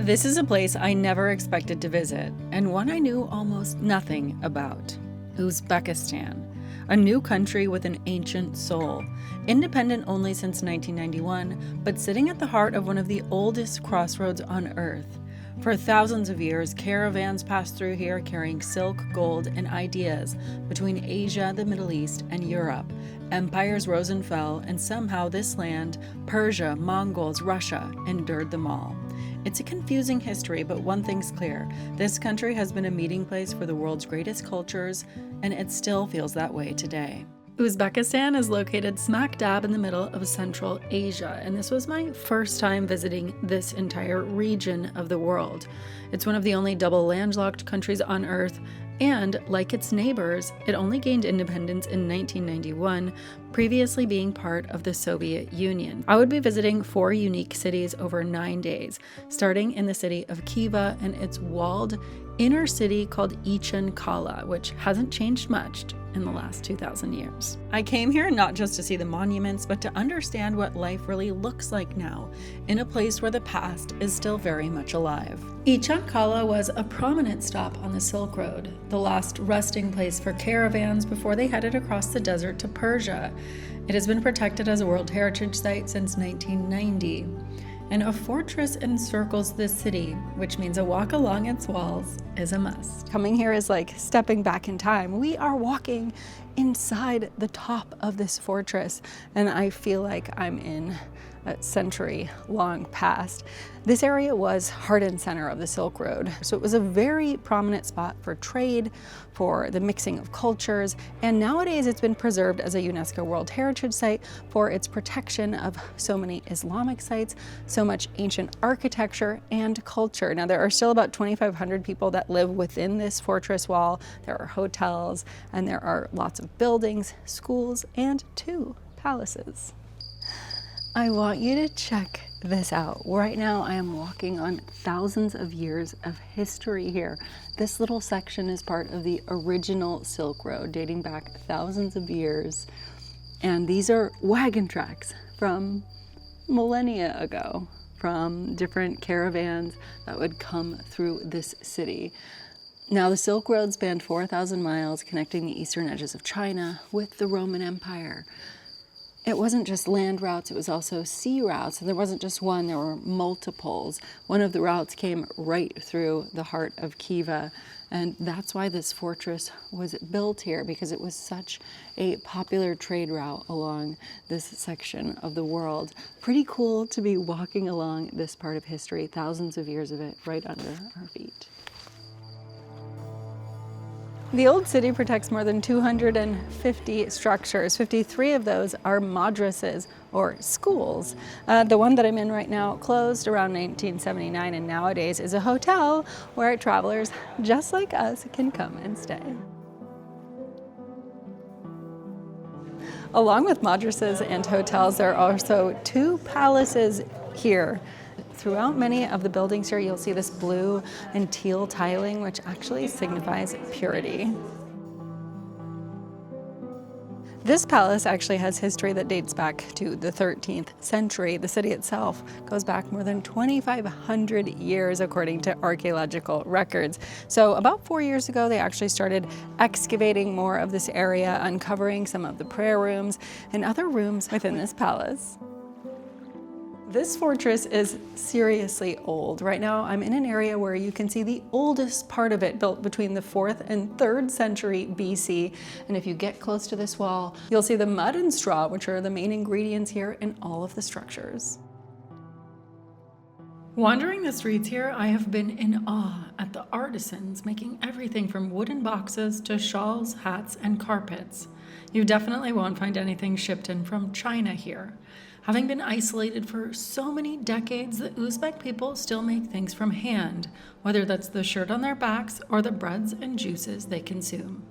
This is a place I never expected to visit, and one I knew almost nothing about. Uzbekistan, a new country with an ancient soul, independent only since 1991, but sitting at the heart of one of the oldest crossroads on Earth. For thousands of years, caravans passed through here carrying silk, gold, and ideas between Asia, the Middle East, and Europe. Empires rose and fell, and somehow this land, Persia, Mongols, Russia, endured them all. It's a confusing history, but one thing's clear. This country has been a meeting place for the world's greatest cultures, and it still feels that way today. Uzbekistan is located smack dab in the middle of Central Asia, and this was my first time visiting this entire region of the world. It's one of the only double landlocked countries on Earth, and like its neighbors, it only gained independence in 1991, previously being part of the Soviet Union. I would be visiting 4 unique cities over 9 days, starting in the city of Khiva and its walled inner city called Kala, which hasn't changed much in the last 2,000 years. I came here not just to see the monuments, but to understand what life really looks like now, in a place where the past is still very much alive. Kala was a prominent stop on the Silk Road, the last resting place for caravans before they headed across the desert to Persia. It has been protected as a World Heritage Site since 1990. And a fortress encircles the city, which means a walk along its walls is a must. Coming here is like stepping back in time. We are walking inside the top of this fortress, and I feel like I'm in a century-long past. This area was heart and center of the Silk Road, so it was a very prominent spot for trade, for the mixing of cultures, and nowadays it's been preserved as a UNESCO World Heritage Site for its protection of so many Islamic sites, so much ancient architecture and culture. Now, there are still about 2,500 people that live within this fortress wall. There are hotels, and there are lots of buildings, schools, and 2 palaces. I want you to check this out. Right now I am walking on thousands of years of history here. This little section is part of the original Silk Road, dating back thousands of years. And these are wagon tracks from millennia ago, from different caravans that would come through this city. Now, the Silk Road spanned 4,000 miles, connecting the eastern edges of China with the Roman Empire. It wasn't just land routes, it was also sea routes. And there wasn't just one, there were multiples. One of the routes came right through the heart of Khiva. And that's why this fortress was built here, because it was such a popular trade route along this section of the world. Pretty cool to be walking along this part of history, thousands of years of it right under our feet. The old city protects more than 250 structures. 53 of those are madrasas, or schools. The one that I'm in right now closed around 1979, and nowadays is a hotel where travelers just like us can come and stay. Along with madrasas and hotels, there are also 2 palaces here. Throughout many of the buildings here, you'll see this blue and teal tiling, which actually signifies purity. This palace actually has history that dates back to the 13th century. The city itself goes back more than 2,500 years, according to archaeological records. So about 4 years ago, they actually started excavating more of this area, uncovering some of the prayer rooms and other rooms within this palace. This fortress is seriously old. Right now, I'm in an area where you can see the oldest part of it, built between the 4th and 3rd century BC. And if you get close to this wall, you'll see the mud and straw, which are the main ingredients here in all of the structures. Wandering the streets here, I have been in awe at the artisans making everything from wooden boxes to shawls, hats, and carpets. You definitely won't find anything shipped in from China here. Having been isolated for so many decades, the Uzbek people still make things from hand, whether that's the shirt on their backs or the breads and juices they consume.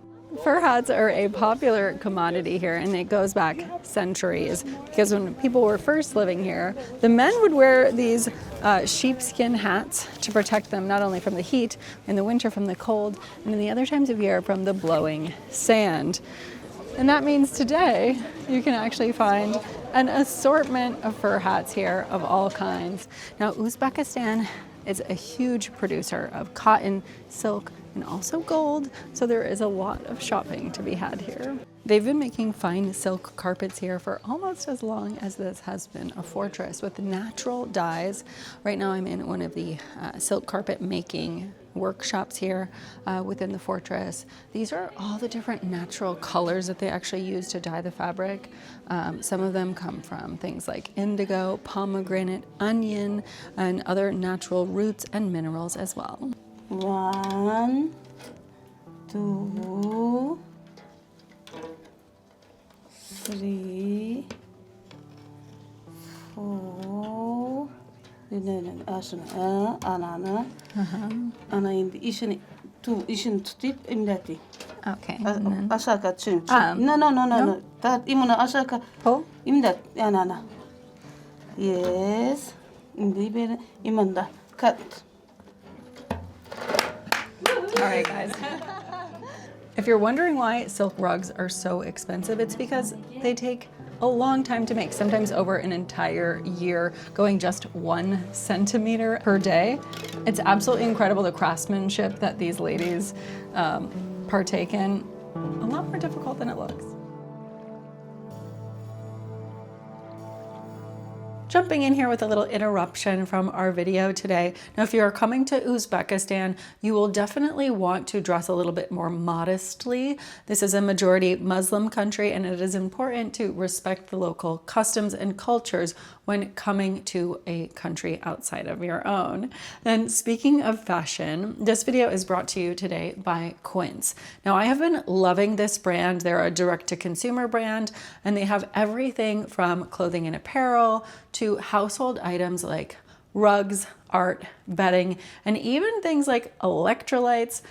Fur hats are a popular commodity here, and it goes back centuries, because when people were first living here, the men would wear these sheepskin hats to protect them not only from the heat, in the winter from the cold, and in the other times of year from the blowing sand. And that means today you can actually find an assortment of fur hats here of all kinds. Now, Uzbekistan is a huge producer of cotton, silk, and also gold, so there is a lot of shopping to be had here. They've been making fine silk carpets here for almost as long as this has been a fortress with natural dyes. Right now I'm in one of the silk carpet making workshops here within the fortress. These are all the different natural colors that they actually use to dye the fabric. Some of them come from things like indigo, pomegranate, onion, and other natural roots and minerals as well. 1, 2, 3, 4. Ana indi işini tutayım imdati. Okay. Aşağı çünkü. No. Tat imuna aşağı. Pull. İmdat ana. Yes. Indi bir imanda. Cut. All right, guys. If you're wondering why silk rugs are so expensive, it's because they take a long time to make, sometimes over an entire year, going just 1 centimeter per day. It's absolutely incredible the craftsmanship that these ladies partake in. A lot more difficult than it looks. Jumping in here with a little interruption from our video today. Now, if you are coming to Uzbekistan, you will definitely want to dress a little bit more modestly. This is a majority Muslim country, and it is important to respect the local customs and cultures when coming to a country outside of your own. And speaking of fashion, this video is brought to you today by Quince. Now, I have been loving this brand. They're a direct-to-consumer brand, and they have everything from clothing and apparel to household items like rugs, art, bedding, and even things like electrolytes,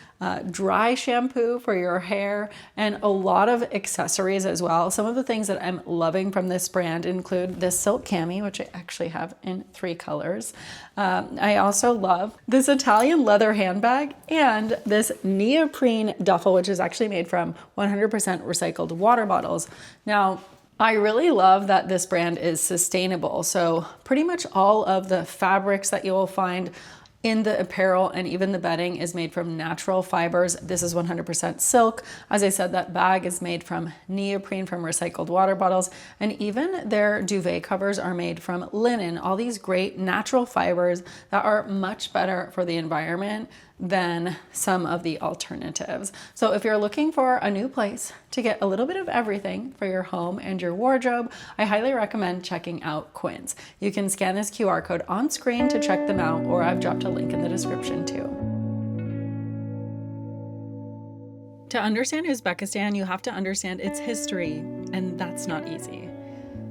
dry shampoo for your hair, and a lot of accessories as well. Some of the things that I'm loving from this brand include this silk cami, which I actually have in 3 colors. I also love this Italian leather handbag and this neoprene duffel, which is actually made from 100% recycled water bottles. Now, I really love that this brand is sustainable. So pretty much all of the fabrics that you will find in the apparel and even the bedding is made from natural fibers. This is 100% silk. As I said, that bag is made from neoprene from recycled water bottles, and even their duvet covers are made from linen. All these great natural fibers that are much better for the environment than some of the alternatives. So if you're looking for a new place to get a little bit of everything for your home and your wardrobe, I highly recommend checking out Quince. You can scan this QR code on screen to check them out, or I've dropped a link in the description too. To understand Uzbekistan, you have to understand its history, and that's not easy.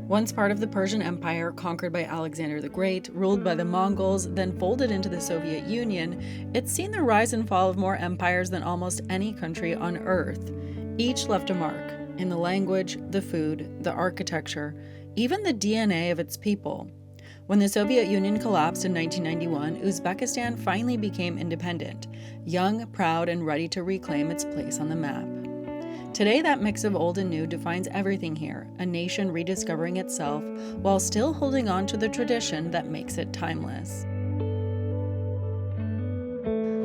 Once part of the Persian Empire, conquered by Alexander the Great, ruled by the Mongols, then folded into the Soviet Union, it's seen the rise and fall of more empires than almost any country on Earth. Each left a mark in the language, the food, the architecture, even the DNA of its people. When the Soviet Union collapsed in 1991, Uzbekistan finally became independent, young, proud, and ready to reclaim its place on the map. Today, that mix of old and new defines everything here, a nation rediscovering itself while still holding on to the tradition that makes it timeless.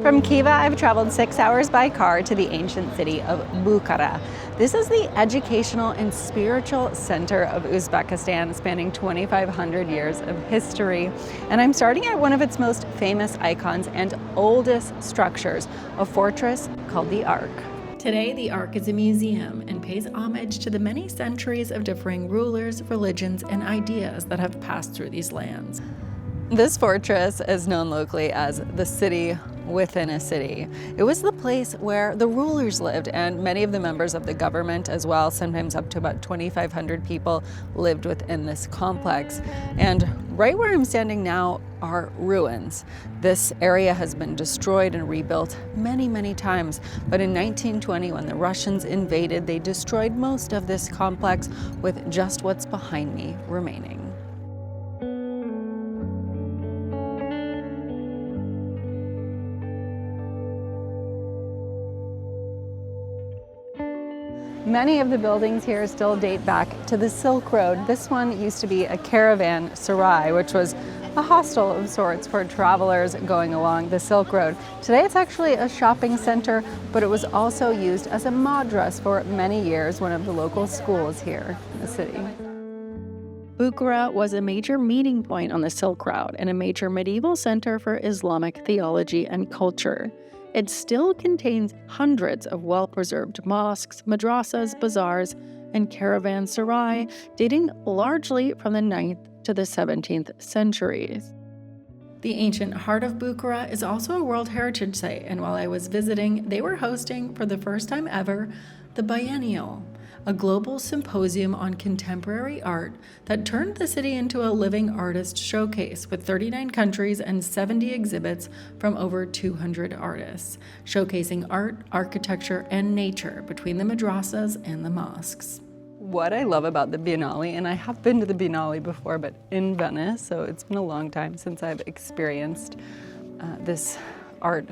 From Khiva, I've traveled 6 hours by car to the ancient city of Bukhara. This is the educational and spiritual center of Uzbekistan, spanning 2,500 years of history. And I'm starting at one of its most famous icons and oldest structures, a fortress called the Ark. Today, the Ark is a museum and pays homage to the many centuries of differing rulers, religions, and ideas that have passed through these lands. This fortress is known locally as the city within a city. It was the place where the rulers lived, and many of the members of the government as well, sometimes up to about 2,500 people, lived within this complex. And right where I'm standing now are ruins. This area has been destroyed and rebuilt many, many times, but in 1920, when the Russians invaded, they destroyed most of this complex, with just what's behind me remaining. Many of the buildings here still date back to the Silk Road. This one used to be a caravan sarai, which was a hostel of sorts for travelers going along the Silk Road. Today it's actually a shopping center, but it was also used as a madras for many years, one of the local schools here in the city. Bukhara was a major meeting point on the Silk Route and a major medieval center for Islamic theology and culture. It still contains hundreds of well-preserved mosques, madrasas, bazaars, and caravanserai dating largely from the 9th to the 17th centuries. The ancient heart of Bukhara is also a World Heritage Site, and while I was visiting, they were hosting, for the first time ever, the Biennial, a global symposium on contemporary art that turned the city into a living artist showcase with 39 countries and 70 exhibits from over 200 artists, showcasing art, architecture, and nature between the madrasas and the mosques. What I love about the Biennale, and I have been to the Biennale before, but in Venice, so it's been a long time since I've experienced this art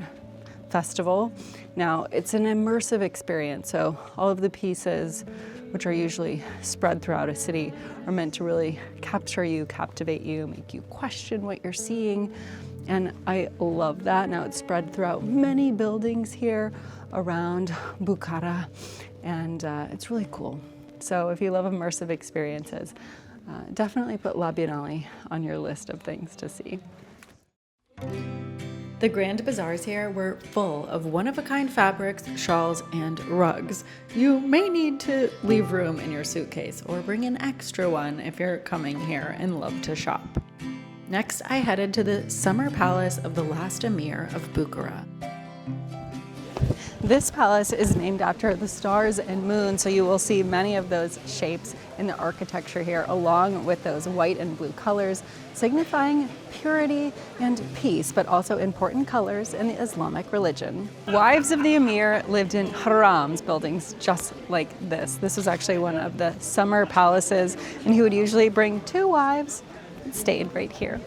festival. Now, it's an immersive experience, so all of the pieces, which are usually spread throughout a city, are meant to really capture you, captivate you, make you question what you're seeing, and I love that. Now, it's spread throughout many buildings here around Bukhara, and it's really cool. So if you love immersive experiences, definitely put La Biennale on your list of things to see. The grand bazaars here were full of one-of-a-kind fabrics, shawls, and rugs. You may need to leave room in your suitcase or bring an extra one if you're coming here and love to shop. Next, I headed to the summer palace of the last emir of Bukhara. This palace is named after the stars and moon, so you will see many of those shapes in the architecture here, along with those white and blue colors, signifying purity and peace, but also important colors in the Islamic religion. Wives of the emir lived in harams, buildings just like this. This was actually one of the summer palaces, and he would usually bring 2 wives and stayed right here.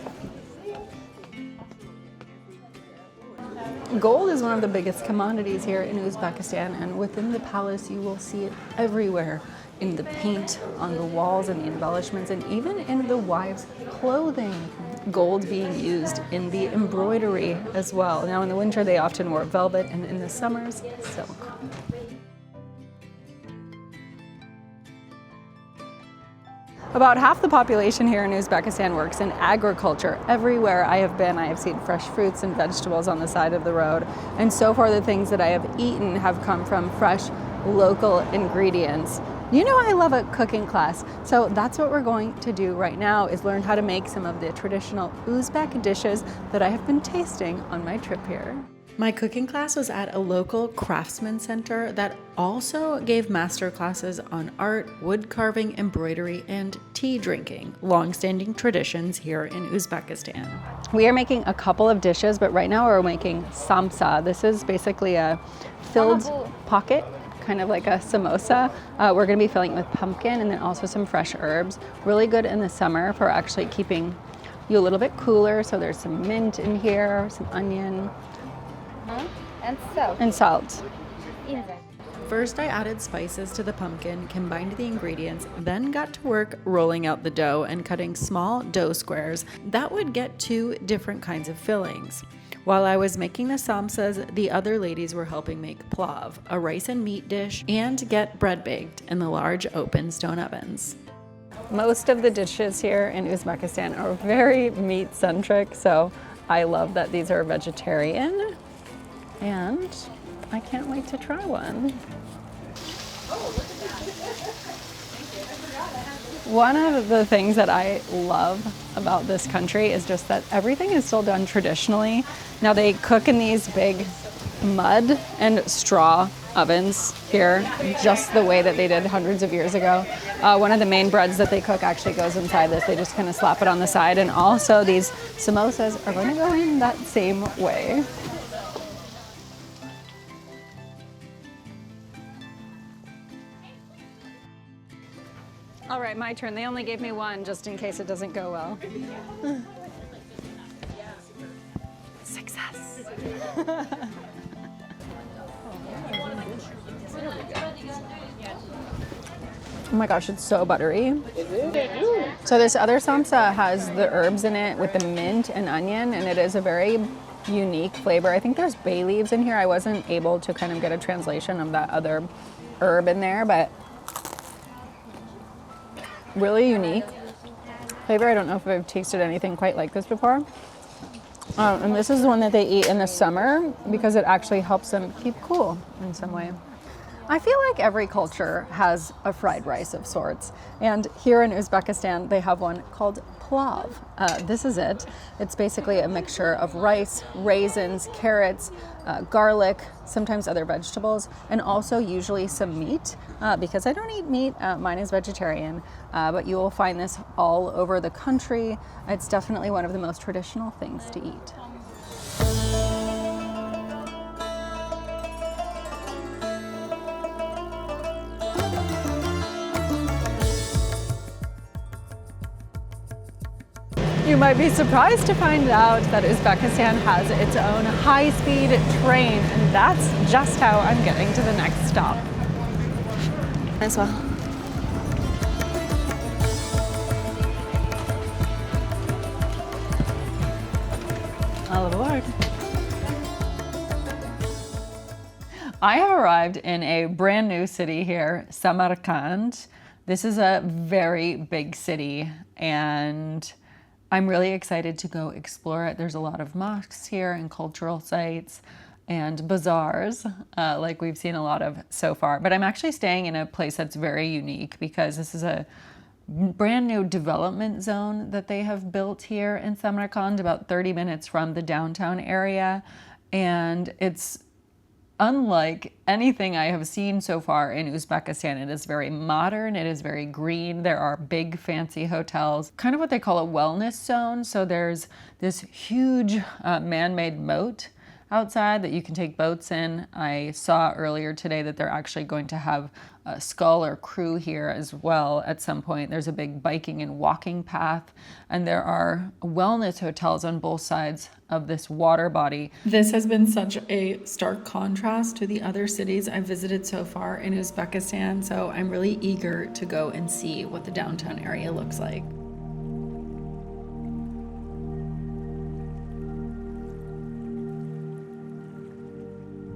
Gold is one of the biggest commodities here in Uzbekistan, and within the palace you will see it everywhere, in the paint, on the walls and the embellishments, and even in the wives' clothing. Gold being used in the embroidery as well. Now in the winter they often wore velvet, and in the summers, silk. About half the population here in Uzbekistan works in agriculture. Everywhere I have been, I have seen fresh fruits and vegetables on the side of the road. And so far the things that I have eaten have come from fresh, local ingredients. You know I love a cooking class, so that's what we're going to do right now, is learn how to make some of the traditional Uzbek dishes that I have been tasting on my trip here. My cooking class was at a local craftsman center that also gave master classes on art, wood carving, embroidery, and tea drinking, long-standing traditions here in Uzbekistan. We are making a couple of dishes, but right now we're making samsa. This is basically a filled pocket, kind of like a samosa. We're going to be filling it with pumpkin and then also some fresh herbs. Really good in the summer for actually keeping you a little bit cooler. So there's some mint in here, some onion. And salt. First, I added spices to the pumpkin, combined the ingredients, then got to work rolling out the dough and cutting small dough squares that would get 2 different kinds of fillings. While I was making the samsas, the other ladies were helping make plav, a rice and meat dish, and get bread baked in the large open stone ovens. Most of the dishes here in Uzbekistan are very meat-centric, so I love that these are vegetarian. And I can't wait to try one. One of the things that I love about this country is just that everything is still done traditionally. Now they cook in these big mud and straw ovens here, just the way that they did hundreds of years ago. One of the main breads that they cook actually goes inside this. They just kind of slap it on the side. And also these samosas are going to go in that same way. All right, my turn. They only gave me one just in case it doesn't go well. Success. Oh my gosh, it's so buttery. So this other samsa has the herbs in it with the mint and onion, and it is a very unique flavor. I think there's bay leaves in here. I wasn't able to kind of get a translation of that other herb in there, but really unique flavor. I don't know if I've tasted anything quite like this before. And this is the one that they eat in the summer because it actually helps them keep cool in some way. I feel like every culture has a fried rice of sorts. And here in Uzbekistan, they have one called pulav. This is it. It's basically a mixture of rice, raisins, carrots, garlic, sometimes other vegetables, and also usually some meat. Because I don't eat meat, mine is vegetarian, but you will find this all over the country. It's definitely one of the most traditional things to eat. You might be surprised to find out that Uzbekistan has its own high-speed train, and that's just how I'm getting to the next stop. As well. All aboard. I have arrived in a brand new city here, Samarkand. This is a very big city, and I'm really excited to go explore it. There's a lot of mosques here and cultural sites and bazaars, like we've seen a lot of so far. But I'm actually staying in a place that's very unique because this is a brand new development zone that they have built here in Samarkand, about 30 minutes from the downtown area. And it's unlike anything I have seen so far in Uzbekistan. It is very modern, it is very green, there are big fancy hotels, kind of what they call a wellness zone. So there's this huge man-made moat outside that you can take boats in. I saw earlier today that they're actually going to have a Skull or Crew here as well at some point. There's a big biking and walking path, and there are wellness hotels on both sides of this water body. This has been such a stark contrast to the other cities I've visited so far in Uzbekistan, so I'm really eager to go and see what the downtown area looks like.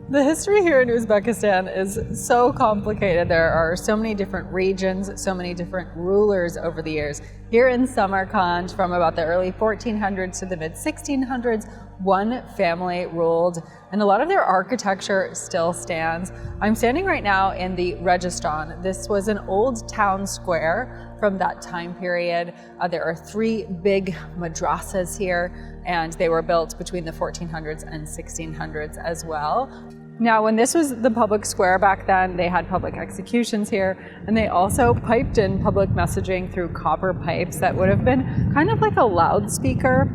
The history here in Uzbekistan is so complicated. There are so many different regions, so many different rulers over the years. Here in Samarkand, from about the early 1400s to the mid 1600s, one family ruled, and a lot of their architecture still stands. I'm standing right now in the Registan. This was an old town square from that time period. There are 3 big madrasas here, and they were built between the 1400s and 1600s as well. Now, when this was the public square back then, they had public executions here, and they also piped in public messaging through copper pipes that would have been kind of like a loudspeaker.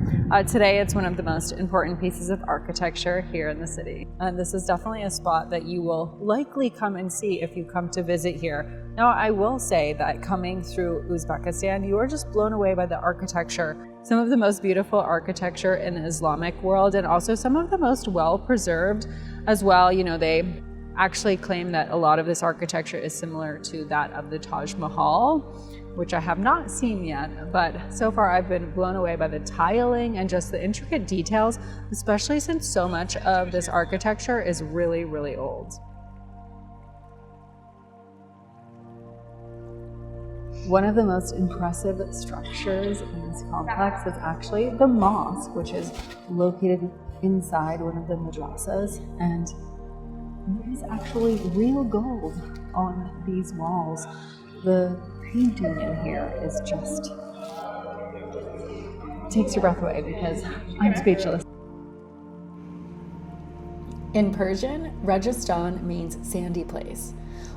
Today, it's one of the most important pieces of architecture here in the city. And this is definitely a spot that you will likely come and see if you come to visit here. Now, I will say that coming through Uzbekistan, you are just blown away by the architecture. Some of the most beautiful architecture in the Islamic world, and also some of the most well-preserved as well. You know, they actually claim that a lot of this architecture is similar to that of the Taj Mahal, which I have not seen yet, but so far I've been blown away by the tiling and just the intricate details, especially since so much of this architecture is really, really old. One of the most impressive structures in this complex is actually the mosque, which is located inside one of the madrasas, and there is actually real gold on these walls. The painting in here is just takes your breath away because I'm speechless. In Persian, Registan means sandy place.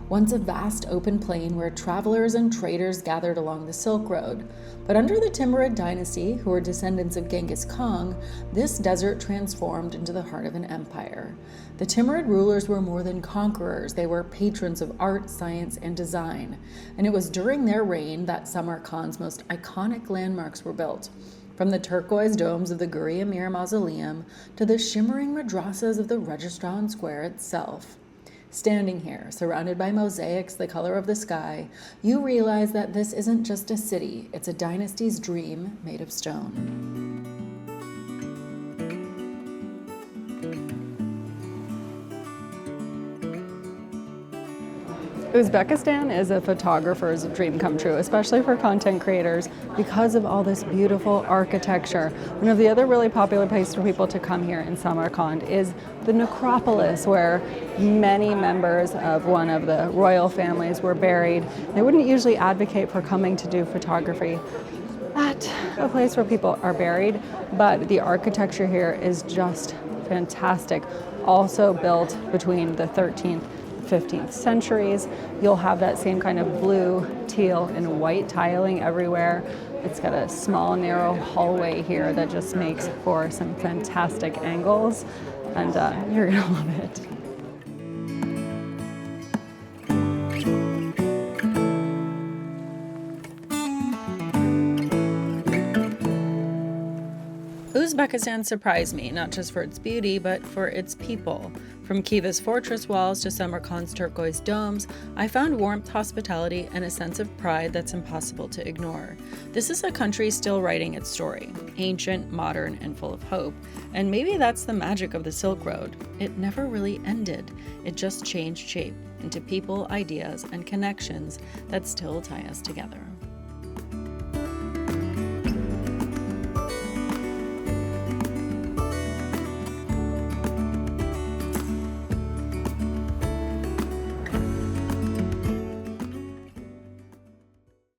Once a vast open plain where travelers and traders gathered along the Silk Road. But under the Timurid dynasty, who were descendants of Genghis Khan, this desert transformed into the heart of an empire. The Timurid rulers were more than conquerors, they were patrons of art, science, and design. And it was during their reign that Samarkand's most iconic landmarks were built. From the turquoise domes of the Guri Emir Mausoleum to the shimmering madrasas of the Registan Square itself. Standing here, surrounded by mosaics the color of the sky, you realize that this isn't just a city, it's a dynasty's dream made of stone. Uzbekistan is a photographer's dream come true, especially for content creators, because of all this beautiful architecture. One of the other really popular places for people to come here in Samarkand is the Necropolis, where many members of one of the royal families were buried. They wouldn't usually advocate for coming to do photography at a place where people are buried, but the architecture here is just fantastic. Also built between the 13th 15th centuries. You'll have that same kind of blue, teal, and white tiling everywhere. It's got a small, narrow hallway here that just makes for some fantastic angles, and you're gonna love it. Uzbekistan surprised me, not just for its beauty, but for its people. From Khiva's fortress walls to Samarkand's turquoise domes, I found warmth, hospitality, and a sense of pride that's impossible to ignore. This is a country still writing its story, ancient, modern, and full of hope. And maybe that's the magic of the Silk Road. It never really ended. It just changed shape into people, ideas, and connections that still tie us together.